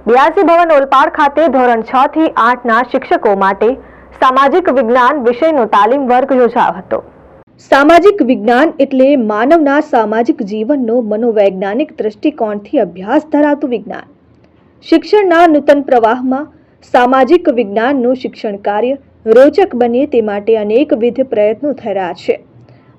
BRC ભવન ઓલપાડ ખાતે ધોરણ 6 થી 8ના શિક્ષકો માટે સામાજિક વિજ્ઞાન વિષયનો તાલીમ વર્ગ યોજાયો હતો। સામાજિક વિજ્ઞાન એટલે માનવના સામાજિક જીવનનો મનોવૈજ્ઞાનિક દૃષ્ટિકોણથી અભ્યાસ ધરાવતું વિજ્ઞાન। શિક્ષણના નૂતન પ્રવાહમાં સામાજિક વિજ્ઞાનનું શિક્ષણ કાર્ય રોચક બને તે માટે અનેકવિધ પ્રયત્નો થઈ રહ્યા છે,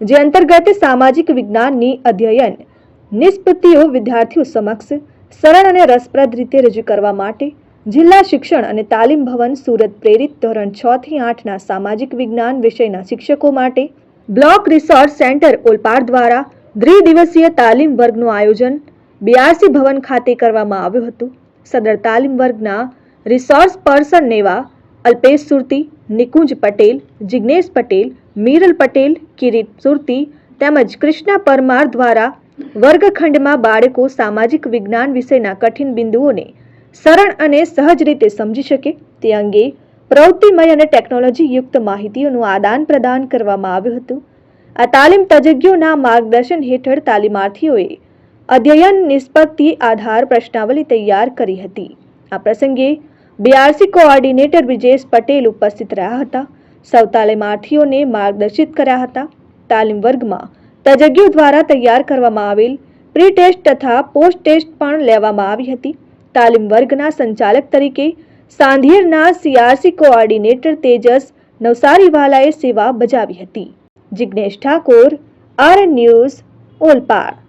જે અંતર્ગત સામાજિક વિજ્ઞાનની અધ્યયન નિષ્પત્તિઓ વિદ્યાર્થીઓ સમક્ષ સરળ અને રસપ્રદ રીતે રજૂ કરવા માટે જિલ્લા શિક્ષણ અને તાલીમ ભવન સુરત પ્રેરિત ધોરણ 6 થી 8ના સામાજિક વિજ્ઞાન વિષયના શિક્ષકો માટે બ્લોક રિસોર્સ સેન્ટર ઓલપાડ દ્વારા દ્વિદિવસીય તાલીમ વર્ગનું આયોજન બીઆરસી ભવન ખાતે કરવામાં આવ્યું હતું। સદર તાલીમ વર્ગના રિસોર્સ પર્સન એવા અલ્પેશ સુરતી, નિકુંજ પટેલ, જિગ્નેશ પટેલ, મીરલ પટેલ, કિરીટ સુરતી તેમજ કૃષ્ણા પરમાર દ્વારા વર્ગખંડમાં બાળકો સામાજિક વિજ્ઞાન વિષયના કઠિન બિંદુઓને સરળ અને સહજ રીતે સમજી શકે તે અંગે પ્રવૃત્તિમય અને ટેકનોલોજી યુક્ત માહિતીઓનું આદાન પ્રદાન કરવામાં આવ્યું હતું। આ તાલીમ તજજ્ઞોના માર્ગદર્શન હેઠળ તાલીમાર્થીઓએ અધ્યયન નિષ્પત્તિ આધાર પ્રશ્નાવલી તૈયાર કરી હતી। આ પ્રસંગે બીઆરસી કોઓર્ડિનેટર બ્રિજેશ પટેલ ઉપસ્થિત રહ્યા હતા। સૌ તાલીમાર્થીઓને માર્ગદર્શિત કર્યા હતા। તાલીમ વર્ગમાં તજજ્ઞો દ્વારા તૈયાર કરવામાં આવેલ પ્રી ટેસ્ટ તથા પોસ્ટ ટેસ્ટ પણ લેવામાં આવી હતી। તાલીમ વર્ગના સંચાલક તરીકે સાંધિયેરના સીઆરસી કોઓર્ડિનેટર તેજસ નવસારીવાલાએ સેવા બજાવી હતી। Jignesh Thakor, RN news, Olpad.